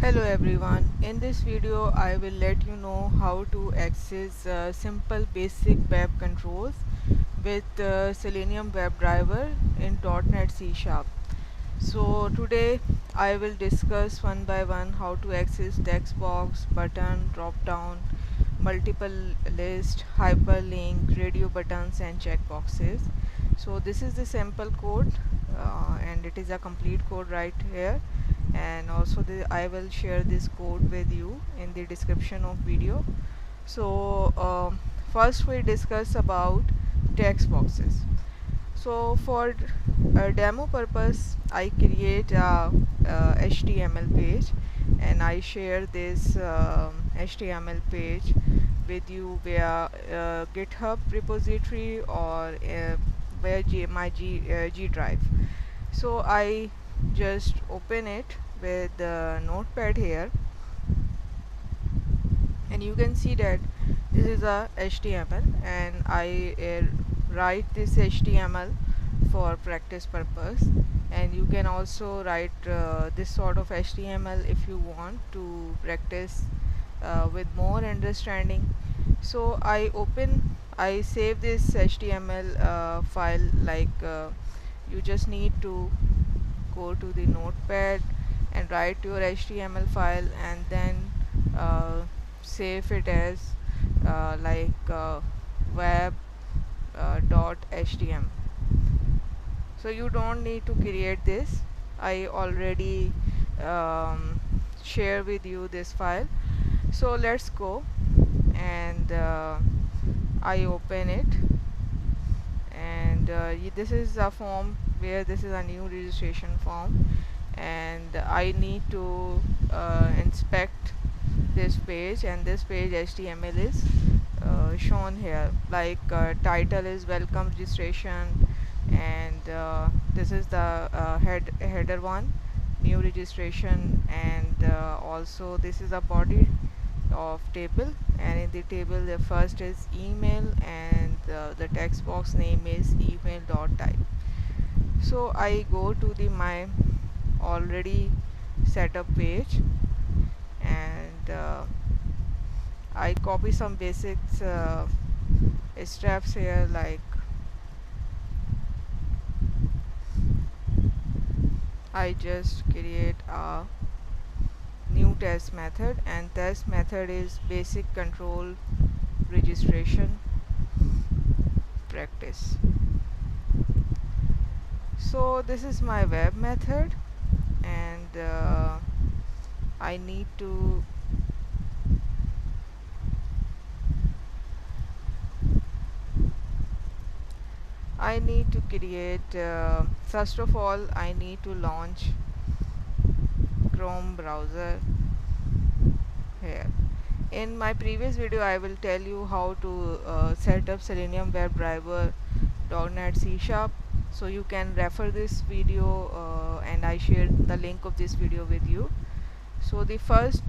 Hello everyone, in this video I will let you know how to access simple basic web controls with Selenium WebDriver in .NET C Sharp. So today I will discuss one by one how to access text box, button, drop down, multiple list, hyperlink, radio buttons and checkboxes. So this is the sample code and it is a complete code right here, and also I will share this code with you in the description of video. So first we discuss about text boxes. So for demo purpose I create a HTML page and I share this HTML page with you via GitHub repository or via G Drive. So I just open it with the notepad here, and you can see that this is a HTML, and I write this HTML for practice purpose, and you can also write this sort of HTML if you want to practice with more understanding. So I save this HTML file like you just need to go to the notepad and write your HTML file, and then uh, save it as web .html. So you don't need to create this. I already share with you this file. So let's go, and I open it, and this is a form where this is a new registration form, and I need to inspect this page, and this page HTML is shown here, like title is welcome registration, and this is the header one, new registration, and also this is a body of table, and in the table the first is email, and the text box name is email dot type. So I go to the my already set up page, and I copy some basics steps here, like I just create a new test method, and test method is basic control registration practice. So this is my web method, and I need to create first of all I need to launch Chrome browser here. In my previous video I will tell you how to set up Selenium WebDriver .NET C Sharp, so you can refer this video, and I shared the link of this video with you. So the first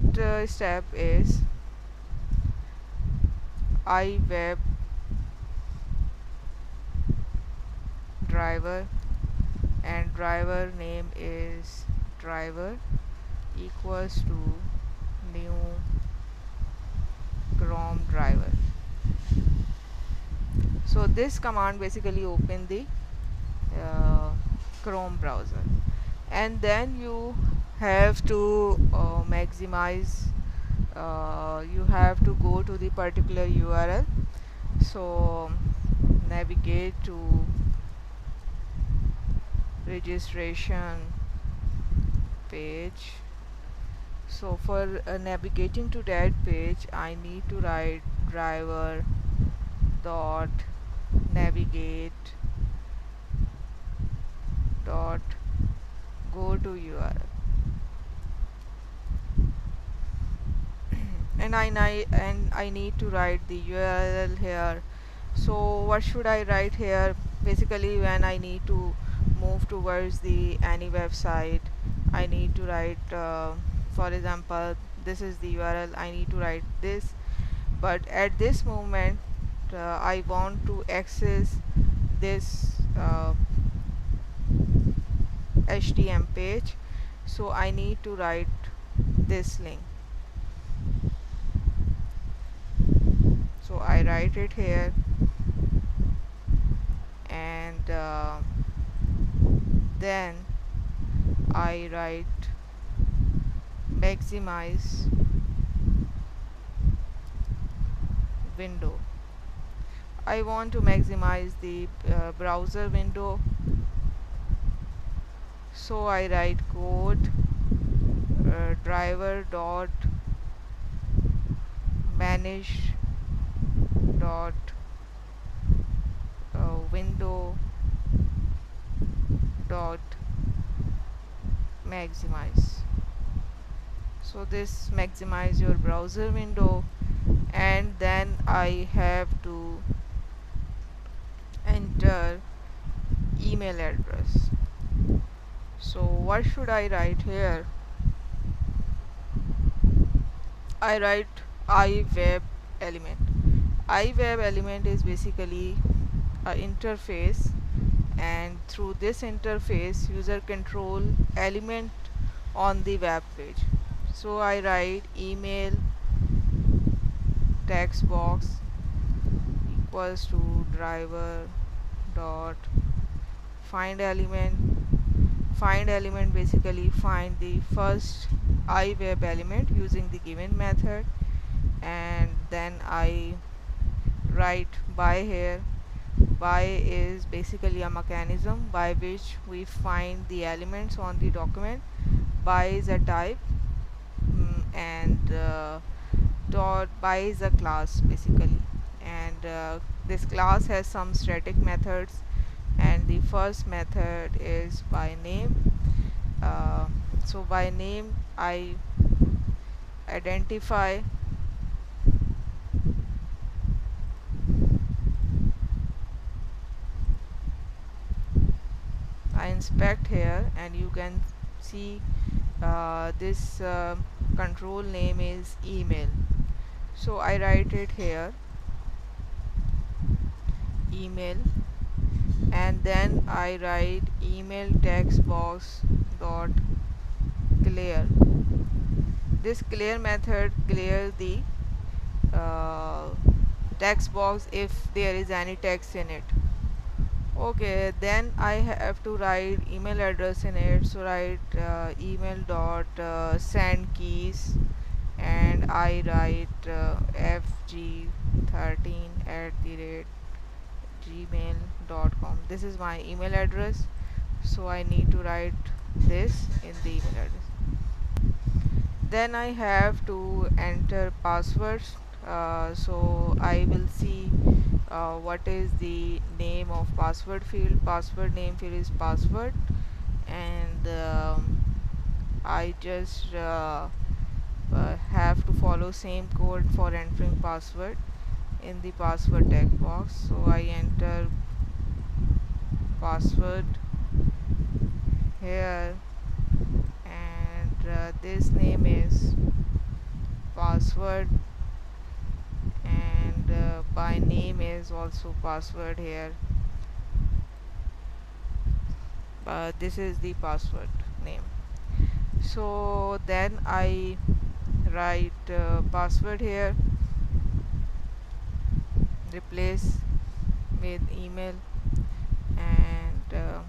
step is iWeb driver, and driver name is driver equals to new Chrome driver. So this command basically open the Chrome browser, and then you have to maximize, you have to go to the particular URL. So navigate to registration page. So for navigating to that page I need to write driver dot navigate dot go to URL, and I need to write the URL here. So what should I write here? Basically, when I need to move towards the any website, I need to write for example, this is the URL, I need to write this. But at this moment I want to access this HTML page, so I need to write this link. So I write it here, and then I write maximize window. I want to maximize the browser window, so I write code driver dot manage dot window dot maximize. So this maximize your browser window, and then I have to enter email address. So what should I write here? I write iWeb element. iWeb element is basically an interface, and through this interface user control element on the web page. So I write email text box equals to driver dot find element. Find element basically find the first iWeb element using the given method, and then I write by here. By is basically a mechanism by which we find the elements on the document. By is a type, and dot by is a class basically, and this class has some static methods, and the first method is by name. So by name I identify I inspect here, and you can see this control name is email. So I write it here email, and then I write email text box dot clear. This clear method clear the uh, text box if there is any text in it. Okay, then I have to write email address in it. So write email dot send keys, and I write fg13 at the rate gmail.com. This is my email address, so I need to write this in the email address. Then I have to enter passwords. So I will see what is the name of password field. Password name field is password, and I just have to follow same code for entering password in the password text box. So I enter password here, and this name is password, and by name is also password here. This is the password name. So then I write password here, replace with email, and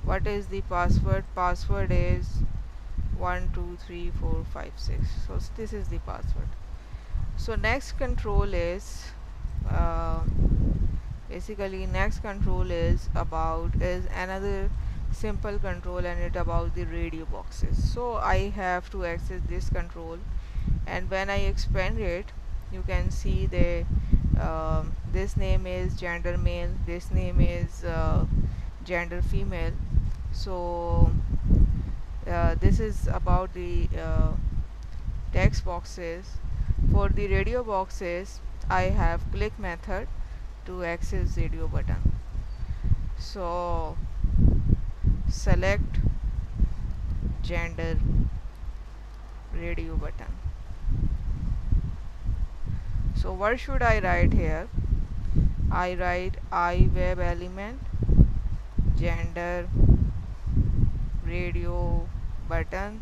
what is the password? Password is 123456. So this is the password. So next control is basically next control is another simple control, and it about the radio boxes. So I have to access this control, and when I expand it, you can see the this name is gender male, this name is gender female. So this is about the text boxes. For the radio boxes, I have click method to access radio button. So select gender radio button. So what should I write here? I write iWeb element gender radio button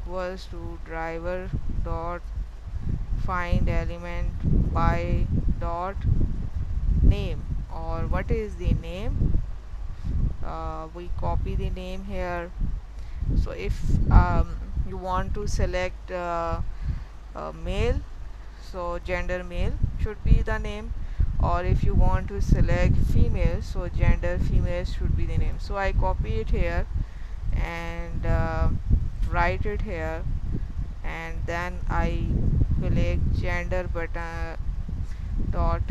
equals to driver dot find element by dot name, or what is the name. We copy the name here. So if you want to select male, so gender male should be the name, or if you want to select female, so gender female should be the name. So I copy it here and write it here, and then I click gender button dot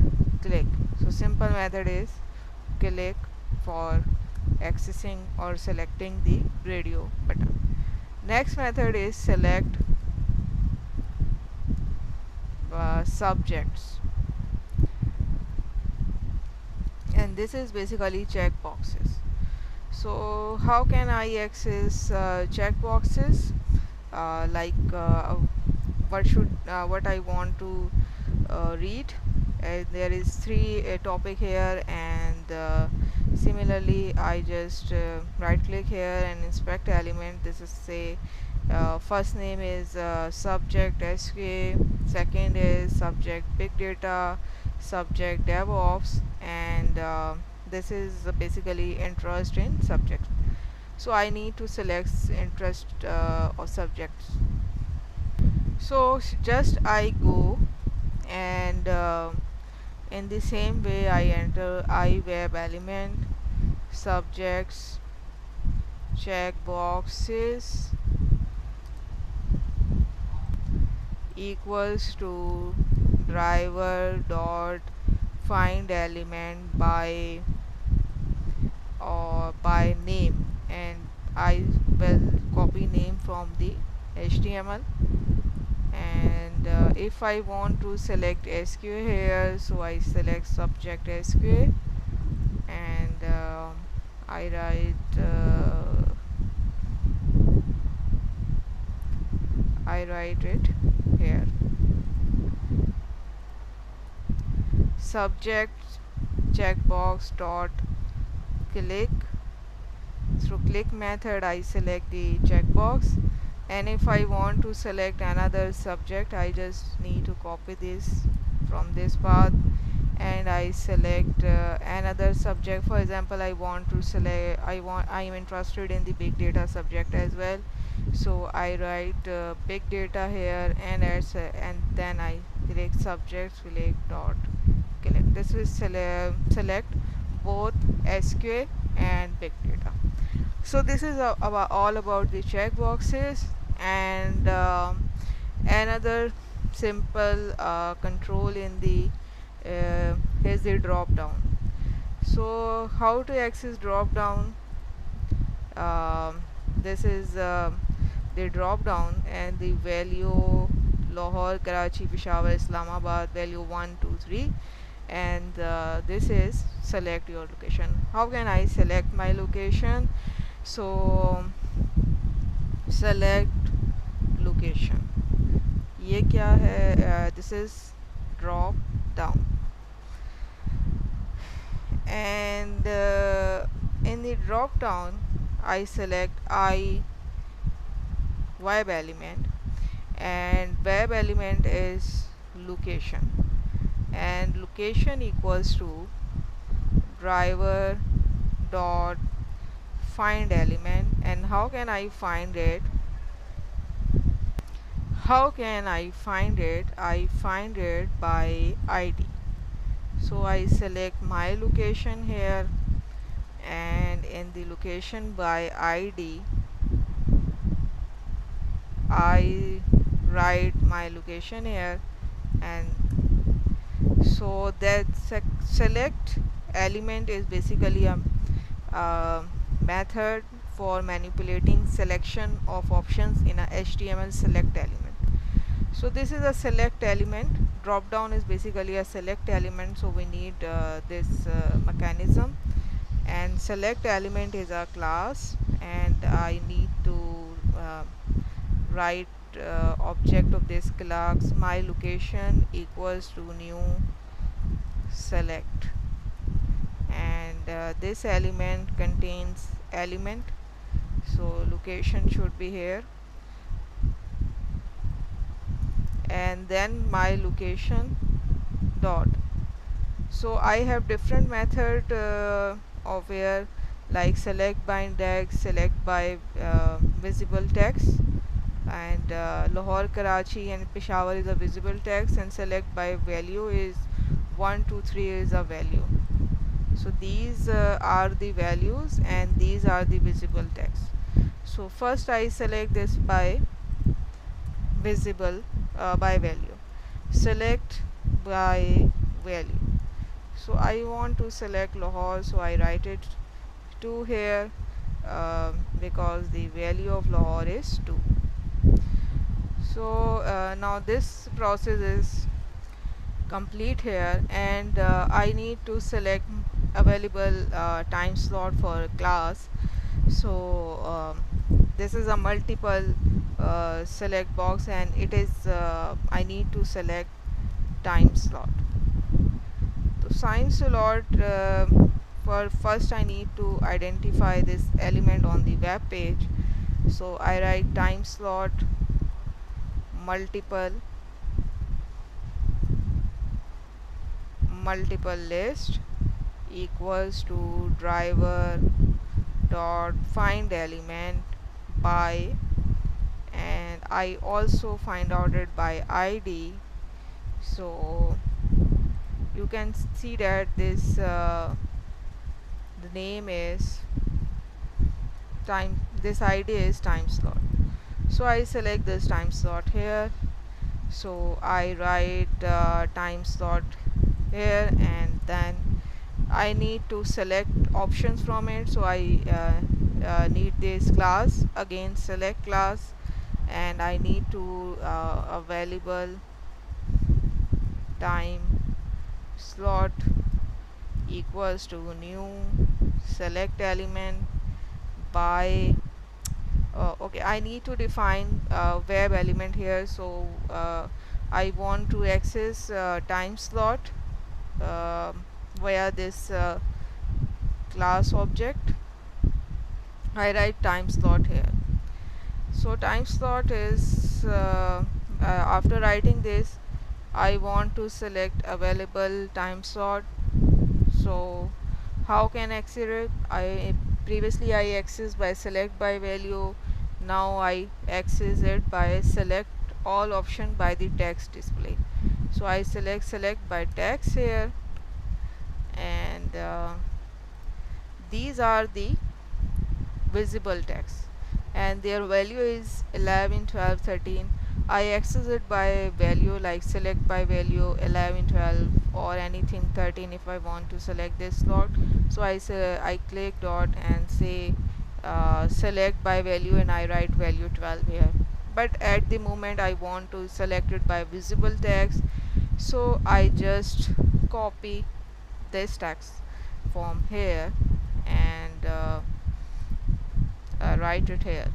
click. So simple method is click for accessing or selecting the radio button. Next method is select subjects, and this is basically checkboxes. So how can I access checkboxes? What I want to read. There is three topic here, and similarly I just right click here and inspect element. This is say first name is subject SQA, second is subject big data, subject DevOps, and this is basically interest in subject. So I need to select interest or subjects. So just I go and in the same way I enter iWeb element subjects checkboxes equals to driver dot find element by or by name, and I will copy name from the HTML. And if I want to select SQA here, so I select subject SQA, and I write it here. Subject checkbox dot click. Through click method I select the checkbox, and if I want to select another subject, I just need to copy this from this path and I select another subject. For example, I want to select I am interested in the big data subject as well, so I write big data here and then I select subject select dot select. This will select both SQA and big data. So this is all about the checkboxes, and another simple control in the is the drop down. So how to access drop down? This is the drop down, and the value Lahore, Karachi, Peshawar, Islamabad, value 1 2 3, and this is select your location. How can I select my location? So select location. ये क्या है? This is drop down, and in the drop down I select web element, and web element is location, and location equals to driver dot find element. And how can I find it? I find it by ID. So I select my location here, and in the location by ID I write my location here, and so that select element is basically a method for manipulating selection of options in a HTML select element. So this is a select element. Drop down is basically a select element, so we need this mechanism, and select element is a class, and I need to write object of this class my location equals to new select, and this element contains element, so location should be here, and then my location dot. So I have different method of where, like select by index, select by visible text, and Lahore, Karachi and Peshawar is a visible text, and select by value is 1 2 3 is a value. So these are the values and these are the visible text. So first I select this by visible, by value, select by value. So I want to select Lahore, so I write it 2 here, because the value of Lahore is 2. So now this process is complete here, and I need to select available time slot for class. So this is a multiple select box, and it is I need to select time slot. So time slot, for first I need to identify this element on the web page. So I write time slot multiple list equals to driver dot find element by, and I also find out it by ID. So you can see that this the name is time, this ID is time slot. So I select this time slot here. So I write time slot here, and then I need to select options from it. So I need this class, again select class, and I need to available time slot equals to new select element by, okay, I need to define web element here. So I want to access time slot via this class object. I write time slot here. So time slot is after writing this, I want to select available time slot. So how can I access it? I previously I access by select by value. Now I access it by select all option by the text display. So I select by text here, and these are the visible text, and their value is 11 12 13. I access it by value, like select by value 11 12 or anything 13 if I want to select this slot. So I click dot and say select by value, and I write value 12 here. But at the moment I want to select it by visible text, so I just copy this text from here and write it here.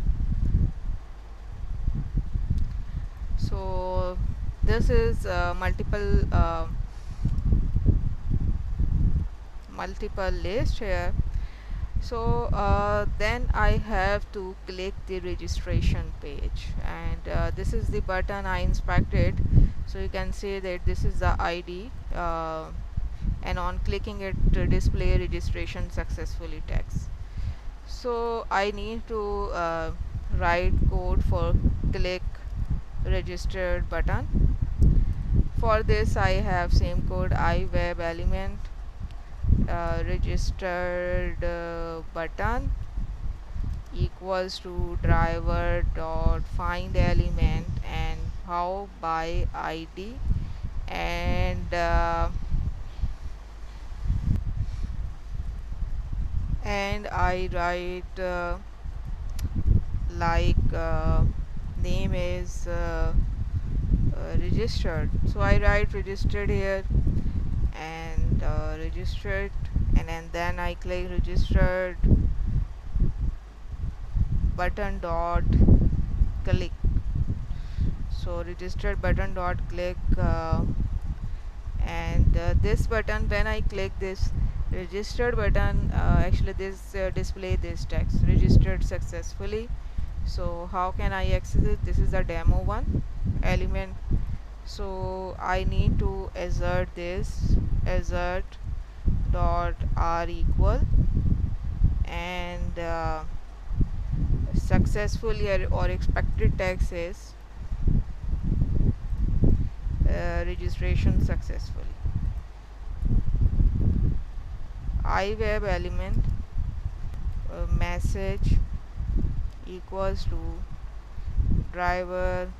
So this is multiple list here. So then I have to click the registration page, and this is the button I inspected. So you can see that this is the ID, and on clicking it display registration successfully text. So I need to write code for click registered button. For this I have same code, I web element registered button equals to driver dot find element and how by ID, and I write like name is registered. So I write registered here, and registered, and then I click registered button dot click. So registered button dot click, and this button, when I click this registered button, actually this display this text registered successfully. So how can I access it? This is the demo one element, So I need to assert this, assert dot r equal, and successfully or expected text is registration successfully. iWeb element message equals to driver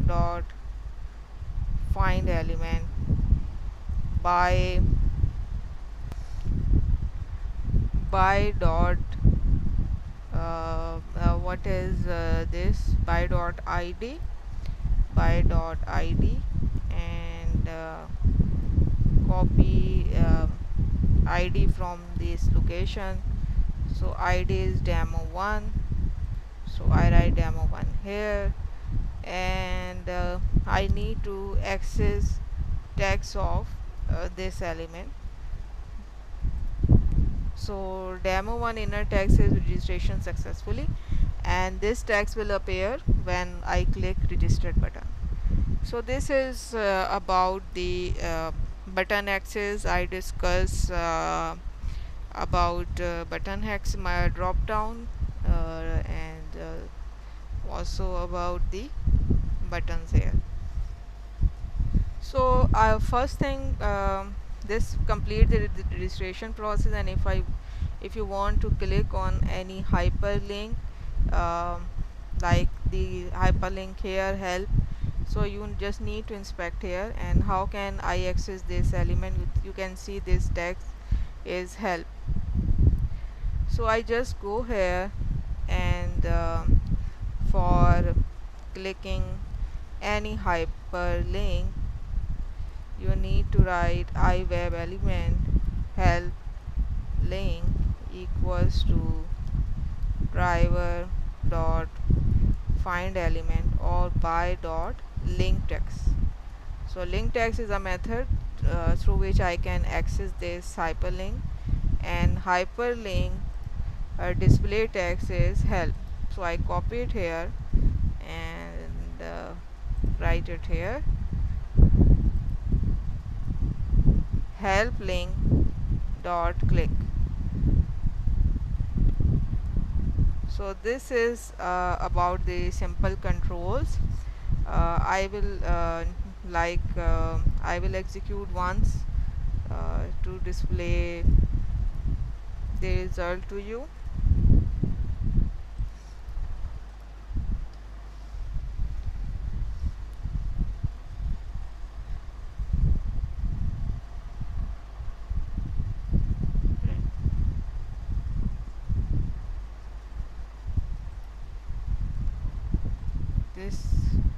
dot find element by dot what is this, by dot id, and copy id from this location. So id is demo1, so I write demo1 here, and I need to access text of this element. So demo1 inner text is registration successfully, and this text will appear when I click registered button. So this is about the button access. I discuss about button access, my drop down, and also about the buttons here. So first thing, this complete the registration process, and if you want to click on any hyperlink, um, like the hyperlink here, help, so you just need to inspect here. And how can I access this element? You can see this text is help. So I just go here, and for clicking any hyperlink, you need to write iWeb element help link equals to driver dot find element or by dot link text. So link text is a method through which I can access this hyperlink, and hyperlink display text is help. So I copy it here and write it here, help link dot click. So this is about the simple controls. I will I will execute once to display the result to you. This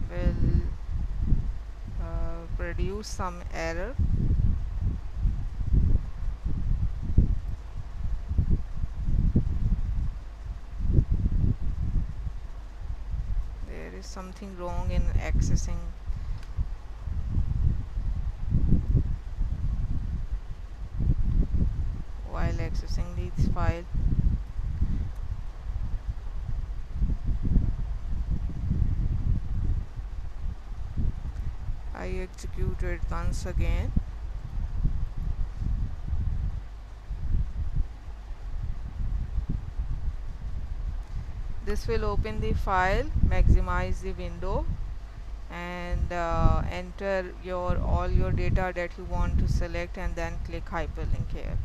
will produce some error. There is something wrong in accessing. While accessing this file, I execute it once again. This will open the file, maximize the window, and enter all your data that you want to select, and then click hyperlink here.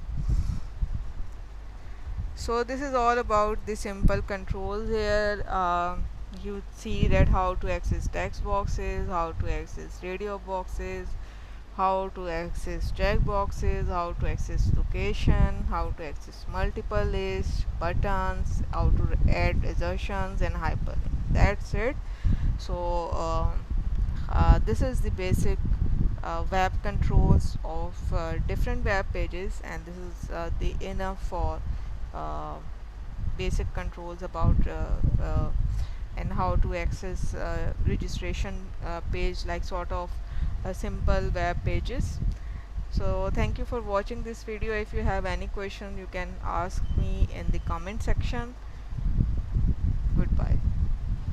So this is all about the simple controls here. You see that how to access text boxes, how to access radio boxes, how to access check boxes, how to access location, how to access multiple lists, buttons, how to add assertions and hyperlink. That's it. So this is the basic web controls of different web pages, and this is the enough for uh, basic controls about and how to access registration page, like sort of simple web pages. So thank you for watching this video. If you have any question, you can ask me in the comment section.